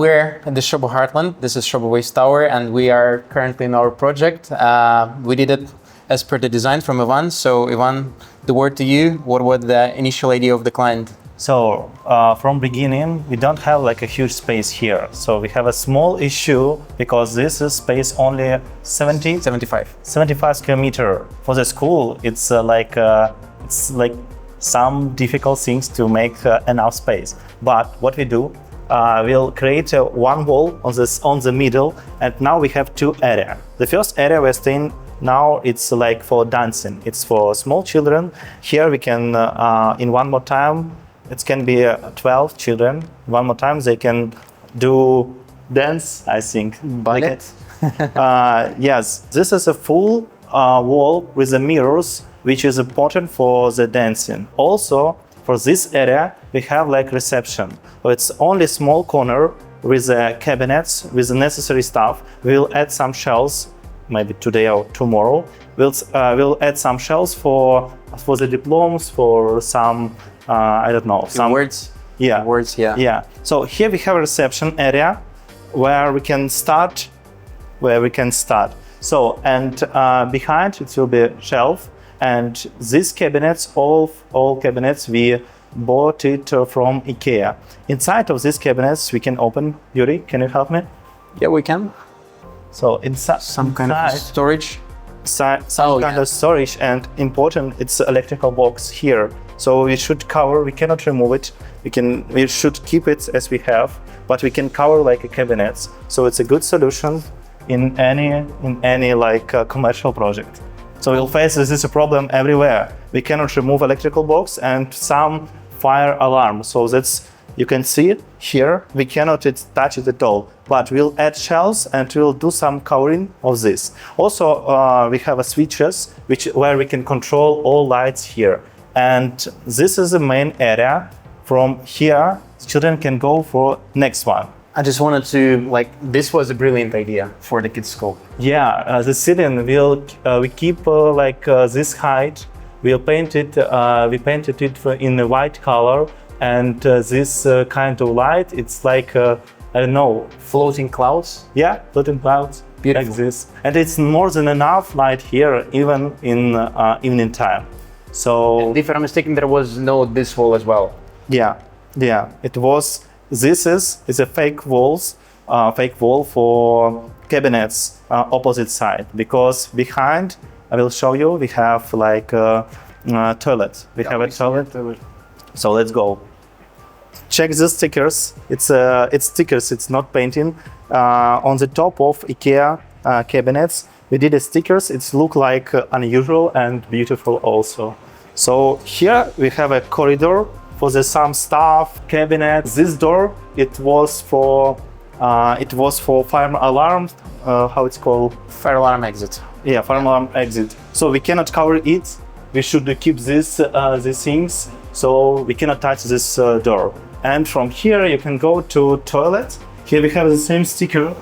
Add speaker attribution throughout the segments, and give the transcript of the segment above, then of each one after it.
Speaker 1: We're at the Strobo Heartland. This is Strobo Waste Tower, and we are currently in our project. We did it as per the design from Ivan. So Ivan, the word to you. What was the initial idea of the client?
Speaker 2: So from beginning, we don't have like a huge space here. So we have a small issue because this is space only
Speaker 1: 75
Speaker 2: square meter. For the school, it's like some difficult things to make enough space. But what we do, we'll create one wall on the middle, and now we have two areas. The first area we're staying now, it's like for dancing. It's for small children. Here we can, in one more time, it can be 12 children. One more time, they can do dance, I think.
Speaker 1: Ballet?
Speaker 2: Yes, this is a full wall with the mirrors, which is important for the dancing. Also, for this area, we have like reception. So it's only small corner with the cabinets, with the necessary stuff. We'll add some shelves, maybe today or tomorrow. We'll add some shelves for the diplomas, for some, I don't know.
Speaker 1: Some words?
Speaker 2: Yeah.
Speaker 1: Words, yeah.
Speaker 2: Yeah. So here we have a reception area where we can start. So, and behind it will be shelf. And these cabinets, all cabinets, we bought it from IKEA. Inside of these cabinets, we can open. Yuri, can you help me?
Speaker 1: Yeah, we can.
Speaker 2: So inside
Speaker 1: some kind of storage.
Speaker 2: Some kind of storage, and important, it's electrical box here. So we should cover. We cannot remove it. We should keep it as we have, but we can cover like a cabinets. So it's a good solution in any like commercial project. So we'll face this is a problem everywhere. We cannot remove electrical box and some fire alarm. So that's, you can see it here. We cannot touch it at all, but we'll add shelves and we'll do some covering of this. Also, we have a switches where we can control all lights here. And this is the main area. From here, children can go for next one.
Speaker 1: I just wanted to, this was a brilliant idea for the kids' school.
Speaker 2: Yeah, the ceiling we keep this height. We painted it in a white color, and this kind of light, it's like I don't know,
Speaker 1: floating clouds.
Speaker 2: Yeah, floating clouds.
Speaker 1: Beautiful.
Speaker 2: Like this, and it's more than enough light here, even in evening time. So,
Speaker 1: and if I'm mistaken, there was this wall as well.
Speaker 2: Yeah, it was. This is a fake wall for cabinets opposite side, because behind, I will show you, we have like a toilet. We have a toilet. So let's go. Check the stickers. It's stickers. It's not painting. On the top of IKEA cabinets, we did a stickers. It's look like unusual and beautiful also. So here we have a corridor for some stuff, cabinets. This door, it was for fire alarm. How it's called?
Speaker 1: Fire alarm exit.
Speaker 2: Yeah, fire alarm exit. So we cannot cover it. We should keep these things. So we cannot touch this door. And from here you can go to toilet. Here we have the same sticker,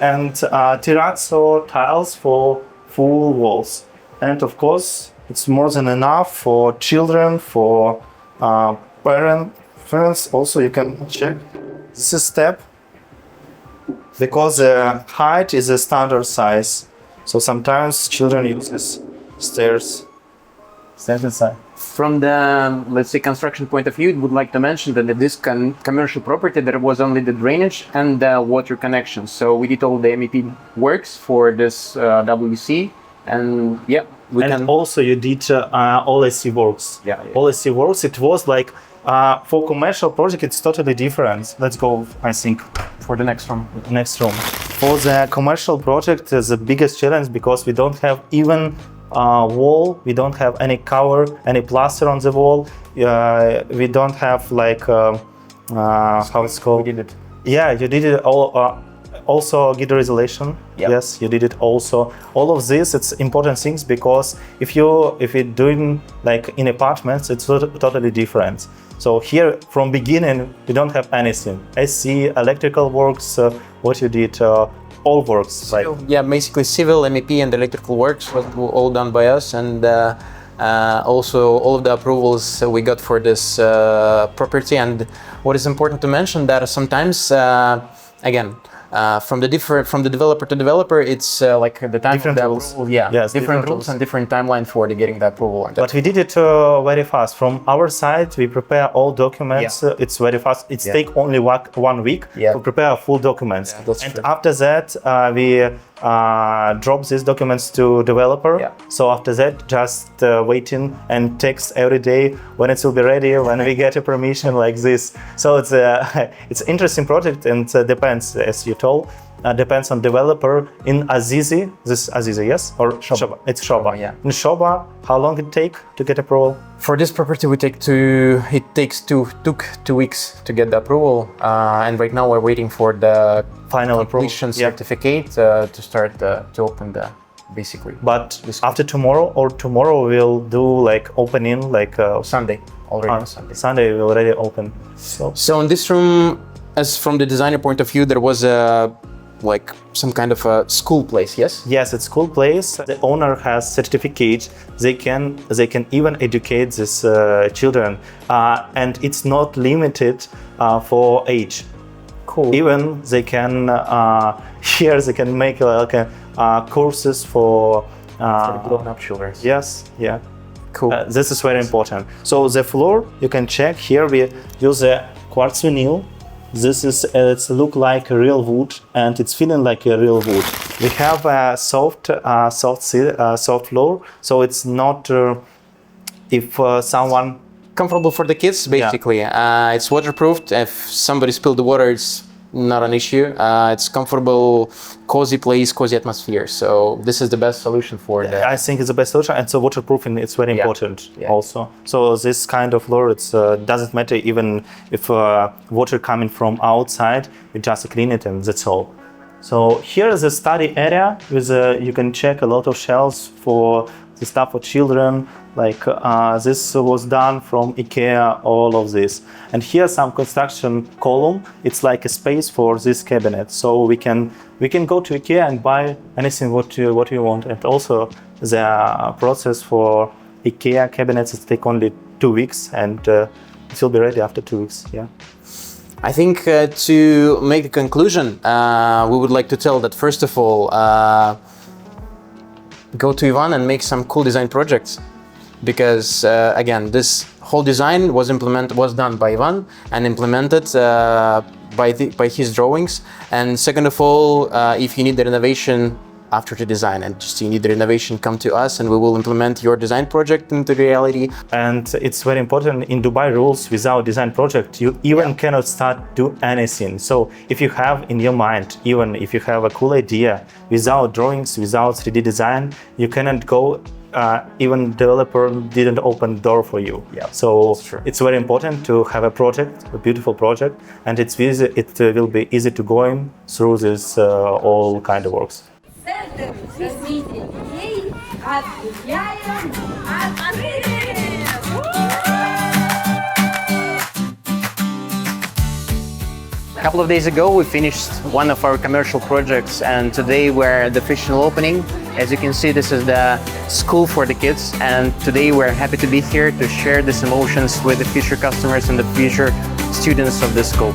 Speaker 2: and terrazzo tiles for full walls. And of course, it's more than enough for children, for parents. Also, you can check. This is step, because the height is a standard size. So sometimes children use stairs inside.
Speaker 1: From the, let's say, construction point of view, would like to mention that in this commercial property, there was only the drainage and the water connection. So we did all the MEP works for this WC, and yeah.
Speaker 2: Also you did all SC works.
Speaker 1: Yeah.
Speaker 2: All SC works. It was like for commercial project, it's totally different. Let's go, I think,
Speaker 1: for the next room.
Speaker 2: For the commercial project, the biggest challenge, because we don't have even wall. We don't have any cover, any plaster on the wall. We don't have like how it's called.
Speaker 1: We did it.
Speaker 2: Yeah, you did it all. Also gidder isolation.
Speaker 1: Yep.
Speaker 2: Yes, you did it also. All of this, it's important things, because if you're doing like in apartments, it's totally different. So here from beginning, we don't have anything. SC, electrical works, what you did, all works.
Speaker 1: So, yeah, basically civil, MEP and electrical works was all done by us, and also all of the approvals we got for this property. And what is important to mention that sometimes, again, from the developer to developer, it's like the time
Speaker 2: Different
Speaker 1: of the
Speaker 2: rules.
Speaker 1: approval. Yeah,
Speaker 2: Yes,
Speaker 1: different rules and different timeline for getting the approval.
Speaker 2: But we did it very fast. From our side, we prepare all documents. It's very fast. It's take only 1 week to prepare full documents. And after that, we drop these documents to developer. So after that, just waiting and text every day when it will be ready, when we get a permission like this. So it's it's interesting project, and depends, as you told, depends on developer. In Azizi, this Azizi, yes, or Shoba? It's Shoba.
Speaker 1: Yeah.
Speaker 2: In Shoba, how long it take to get approval?
Speaker 1: For this property, it took 2 weeks to get the approval, and right now we're waiting for the
Speaker 2: Final
Speaker 1: completion
Speaker 2: approval.
Speaker 1: certificate to start to open the basically.
Speaker 2: But after tomorrow we'll do like opening like
Speaker 1: Sunday already. On Sunday.
Speaker 2: Sunday we already open.
Speaker 1: So in this room, as from the designer point of view, there was like some kind of a school place, yes?
Speaker 2: Yes, it's cool place. The owner has certificate. They can even educate these children, and it's not limited for age.
Speaker 1: Cool.
Speaker 2: Even they can here they can make like courses for
Speaker 1: grown-up children.
Speaker 2: Yes, yeah.
Speaker 1: Cool.
Speaker 2: This is very important. So the floor you can check here. We use a quartz vinyl. This is it's look like a real wood, and it's feeling like a real wood. We have a soft floor, so it's not if someone
Speaker 1: Comfortable for the kids, basically. It's waterproofed. If somebody spilled the water, it's not an issue. It's comfortable, cozy place, cozy atmosphere. So this is the best solution for that.
Speaker 2: I think it's the best solution, and so waterproofing it's very important also. So this kind of floor, it's doesn't matter even if water coming from outside, you just clean it and that's all. So here is a study area with you can check a lot of shelves for the stuff for children. Like this was done from IKEA, all of this. And here some construction column. It's like a space for this cabinet. So we can go to IKEA and buy anything what you want. And also the process for IKEA cabinets it take only 2 weeks, and it will be ready after 2 weeks. Yeah.
Speaker 1: I think to make the conclusion, we would like to tell that first of all, go to Ivan and make some cool design projects. Because again, this whole design was done by Ivan and implemented by his drawings. And second of all, if you need the renovation after the design and just you need the renovation, come to us and we will implement your design project into reality.
Speaker 2: And it's very important in Dubai rules, without design project, you even cannot start do anything. So if you have in your mind, even if you have a cool idea, without drawings, without 3D design, you cannot go. Even developer didn't open door for you. So it's very important to have a project, a beautiful project, and it will be easy to go in through this all kind of works.
Speaker 1: A couple of days ago, we finished one of our commercial projects, and today we're at the official opening. As you can see, this is the school for the kids, and today we're happy to be here to share these emotions with the future customers and the future students of the school.